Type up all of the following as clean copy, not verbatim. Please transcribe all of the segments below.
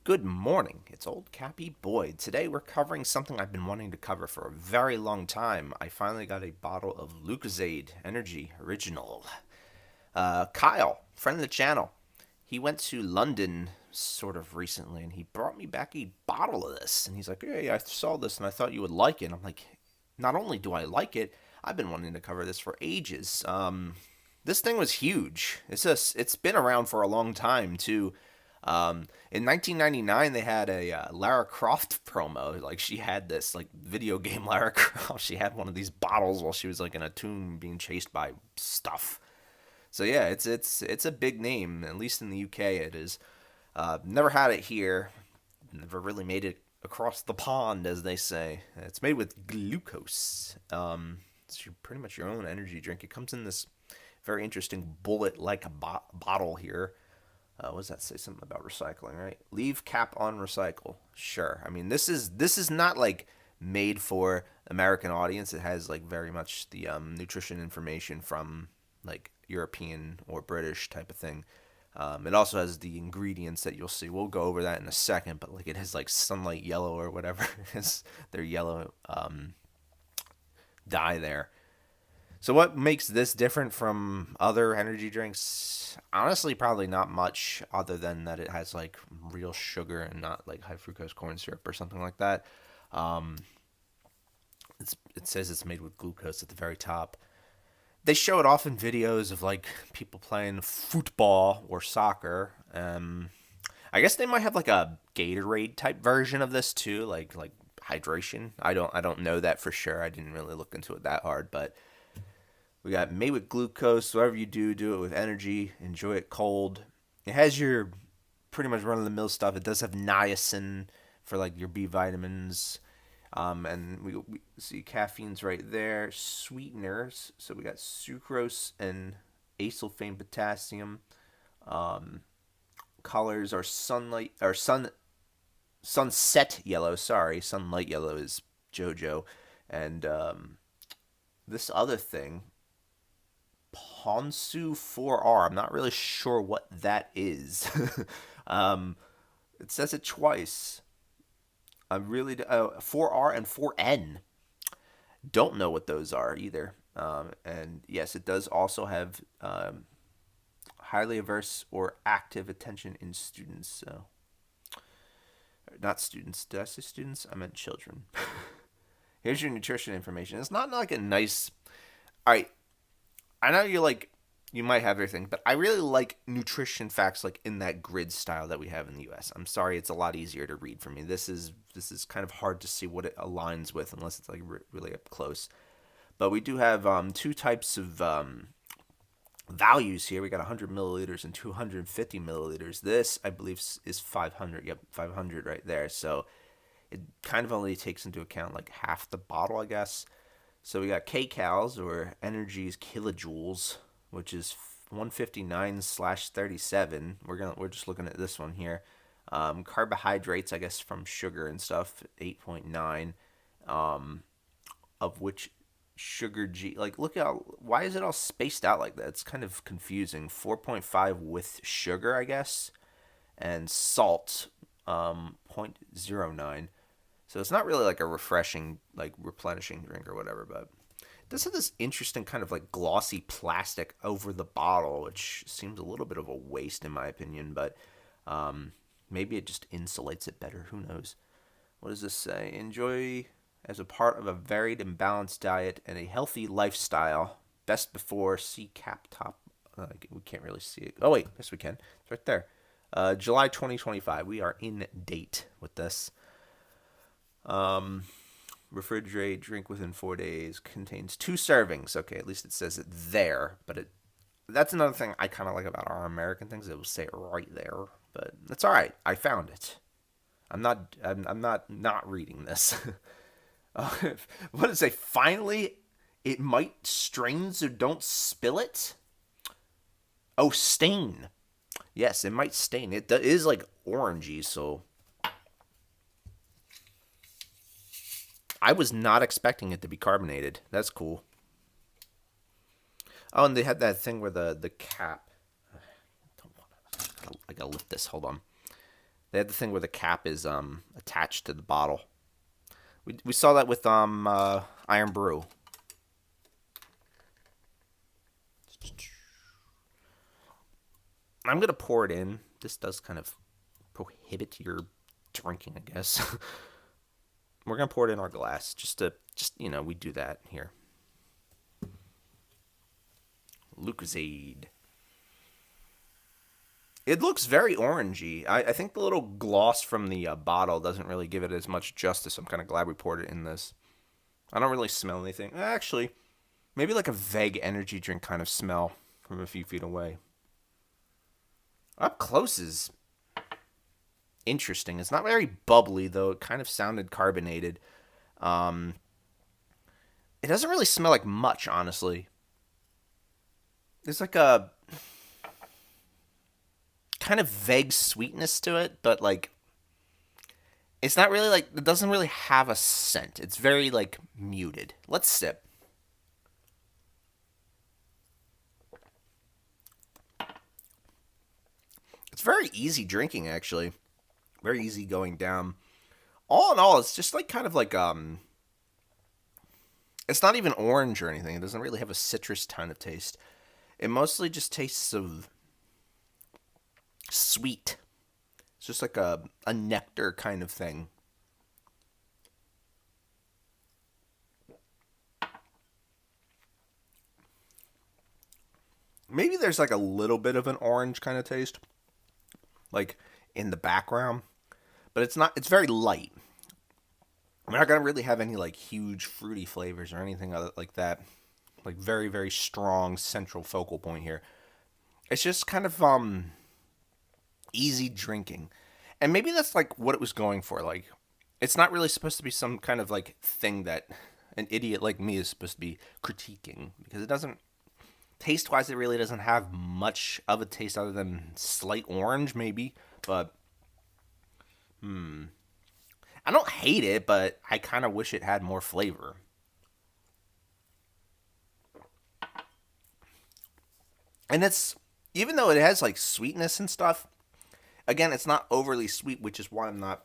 Good morning. It's old Cappy Boyd. Today we're covering something I've been wanting to cover for a very long time. I finally got a bottle of Lucozade Energy Original. Kyle, friend of the channel, he went to London sort of recently and he brought me back a bottle of this. And he's like, "Hey, I saw this and I thought you would like it." And I'm like, not only do I like it, I've been wanting to cover this for ages. This thing was huge. It's been around for a long time too. In 1999, they had a Lara Croft promo. Like she had this like video game Lara Croft. She had one of these bottles while she was like in a tomb being chased by stuff. So yeah, it's a big name. At least in the UK, it is. Never had it here. Never really made it across the pond, as they say. It's made with glucose. Pretty much your own energy drink. It comes in this very interesting bullet-like bottle here. What does that say? Something about recycling, right? Leave cap on recycle. Sure. I mean, this is not like made for American audience. It has like very much the nutrition information from like European or British type of thing. It also has the ingredients that you'll see. We'll go over that in a second, but like it has like sunlight yellow or whatever is their yellow dye there. So what makes this different from other energy drinks? Honestly, probably not much other than that it has like real sugar and not like high fructose corn syrup or something like that. Um, it says it's made with glucose at the very top. They show it off in videos of like people playing football or soccer. I guess they might have like a Gatorade type version of this too, like hydration. I don't know that for sure. I didn't really look into it that hard, but we got made with glucose. Whatever you do, do it with energy. Enjoy it cold. It has your pretty much run of the mill stuff. It does have niacin for like your B vitamins. And we see caffeine's right there. Sweeteners. So we got sucrose and acesulfame potassium. Um, Colors are sunlight or sunset yellow. Sorry, sunlight yellow is JoJo, and this other thing Ponsu 4R. I'm not really sure what that is. um, it says it twice. I'm really 4R and 4N. Don't know what those are either. And yes, it does also have highly averse or active attention in students. So, not students. Did I say students? I meant children. Here's your nutrition information. It's not like a nice. All right, I know you might have everything, but I really like nutrition facts like in that grid style that we have in the US. I'm sorry, it's a lot easier to read for me. This is kind of hard to see what it aligns with unless it's like really up close. But we do have two types of values here. We got 100 milliliters and 250 milliliters. This, I believe, is 500. Yep, 500 right there. So it kind of only takes into account like half the bottle, I guess. So we got kcals or energy's kilojoules, which is 159/37. We're just looking at this one here. Carbohydrates, I guess, from sugar and stuff, 8.9. Of which sugar G, like look at why is it all spaced out like that? It's kind of confusing. 4.5 with sugar, I guess, and salt, 0.09. So it's not really like a refreshing, like replenishing drink or whatever, but it does have this interesting kind of like glossy plastic over the bottle, which seems a little bit of a waste in my opinion, but maybe it just insulates it better. Who knows? What does this say? Enjoy as a part of a varied and balanced diet and a healthy lifestyle. Best before see cap top. We can't really see it. Oh wait, yes we can. It's right there. July 2025. We are in date with this. Refrigerate, drink within 4 days. Contains 2 servings. Okay, at least it says it there. But that's another thing I kind of like about our American things. It will say it right there. But that's all right. I found it. I'm not reading this. What does it say? Finally, it might strain, so don't spill it. Oh, stain. Yes, it might stain. It is like orangey, so I was not expecting it to be carbonated. That's cool. Oh, and they had that thing where the cap. I gotta lift this. Hold on. They had the thing where the cap is attached to the bottle. We saw that with Iron Brew. I'm gonna pour it in. This does kind of prohibit your drinking, I guess. We're gonna pour it in our glass, just we do that here. Lucozade. It looks very orangey. I think the little gloss from the bottle doesn't really give it as much justice. I'm kind of glad we poured it in this. I don't really smell anything. Actually, maybe like a vague energy drink kind of smell from a few feet away. Up close is interesting. It's not very bubbly, though. It kind of sounded carbonated. It doesn't really smell like much, honestly. There's like a kind of vague sweetness to it, but like it's not really like it doesn't really have a scent. It's very like muted. Let's sip. It's very easy drinking actually. Very easy going down. All in all, it's just like kind of like it's not even orange or anything. It doesn't really have a citrus ton of taste. It mostly just tastes of sweet. It's just like a nectar kind of thing. Maybe there's like a little bit of an orange kind of taste, like in the background, but it's not. It's very light. We're not gonna really have any like huge fruity flavors or anything other like that. Like very very strong central focal point here. It's just kind of easy drinking. And maybe that's like what it was going for. Like it's not really supposed to be some kind of like thing that an idiot like me is supposed to be critiquing because it doesn't taste wise it really doesn't have much of a taste other than slight orange maybe, but I don't hate it, but I kind of wish it had more flavor. And it's even though it has like sweetness and stuff, again, it's not overly sweet, which is why I'm not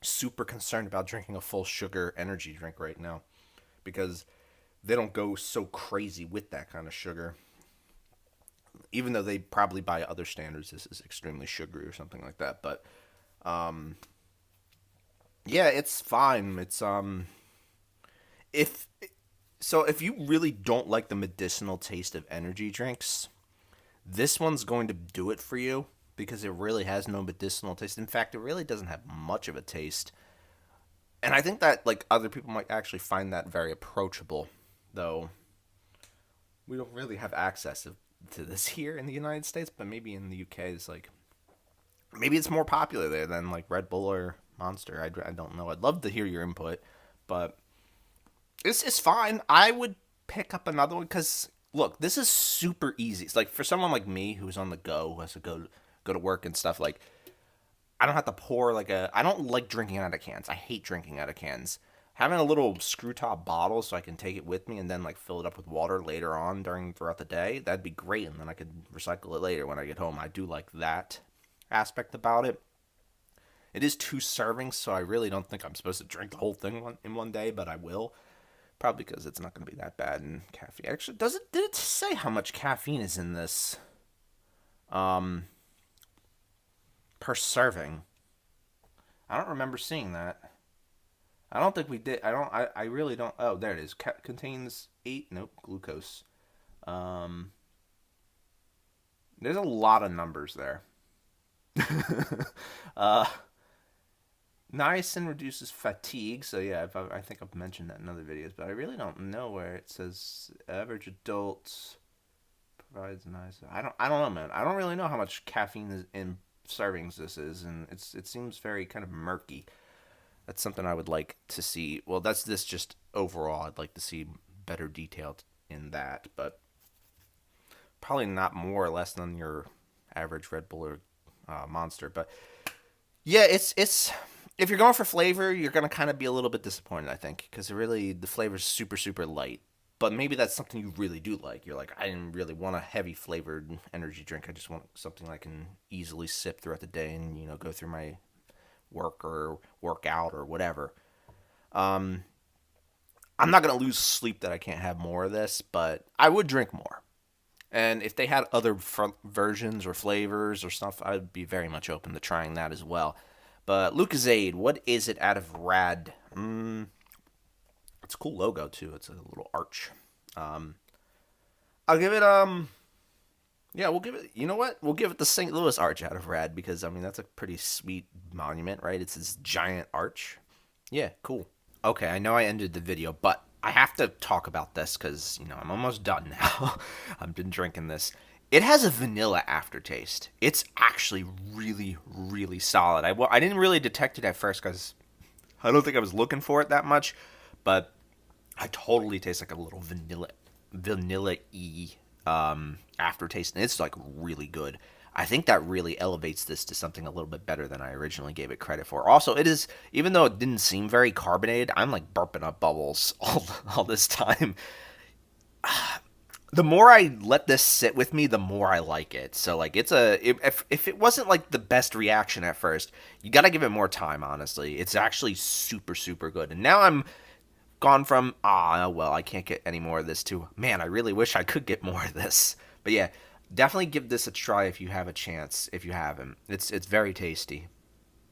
super concerned about drinking a full sugar energy drink right now because they don't go so crazy with that kind of sugar. Even though they probably by other standards this is extremely sugary or something like that, but yeah, it's fine. It's if if you really don't like the medicinal taste of energy drinks, this one's going to do it for you because it really has no medicinal taste. In fact, it really doesn't have much of a taste. And I think that like other people might actually find that very approachable, though we don't really have access to this here in the United States, but maybe in the UK it's like maybe it's more popular there than like Red Bull or Monster. I don't know. I'd love to hear your input, but it's fine. I would pick up another one because look, this is super easy. It's like for someone like me who's on the go, who has to go to work and stuff. Like I don't have to pour like a. I don't like drinking out of cans. I hate drinking out of cans. Having a little screw top bottle so I can take it with me and then like fill it up with water later on throughout the day, that'd be great. And then I could recycle it later when I get home. I do like that aspect about it. It is 2 servings, so I really don't think I'm supposed to drink the whole thing in one day, but I will. Probably because it's not going to be that bad in caffeine. Actually, did it say how much caffeine is in this um, per serving? I don't remember seeing that. I don't think we did. I really don't. Oh, there it is. Contains 8. Nope. Glucose. Um. There's a lot of numbers there. uh. Niacin reduces fatigue. So yeah, I think I've mentioned that in other videos, but I really don't know where it says average adults provides niacin. I don't know, man. I don't really know how much caffeine is in servings this is, and it seems very kind of murky. That's something I would like to see. Well, that's this just overall. I'd like to see better detailed in that, but probably not more or less than your average Red Bull or Monster. But yeah, it's if you're going for flavor, you're gonna kind of be a little bit disappointed, I think, because really the flavor's super super light. But maybe that's something you really do like. You're like, I didn't really want a heavy flavored energy drink. I just want something I can easily sip throughout the day and go through my work or work out or whatever. Um, I'm not gonna lose sleep that I can't have more of this, but I would drink more. And if they had other versions or flavors or stuff, I'd be very much open to trying that as well. But Lucozade, what is it out of Rad? It's a cool logo too. It's a little arch. Um, I'll give it yeah, we'll give it. You know what? We'll give it the St. Louis arch out of Rad because I mean that's a pretty sweet monument, right? It's this giant arch. Yeah, cool. Okay, I know I ended the video, but I have to talk about this because, I'm almost done now. I've been drinking this. It has a vanilla aftertaste. It's actually really, really solid. I didn't really detect it at first because I don't think I was looking for it that much, but I totally taste like a little vanilla-y aftertaste, and it's like really good. I think that really elevates this to something a little bit better than I originally gave it credit for. Also, it is, even though it didn't seem very carbonated, I'm like burping up bubbles all this time. The more I let this sit with me, the more I like it. So like if it wasn't like the best reaction at first, you got to give it more time, honestly. It's actually super super good. And now I'm gone from well, I can't get any more of this to, man, I really wish I could get more of this. But yeah, definitely give this a try if you have a chance, if you haven't. It's very tasty.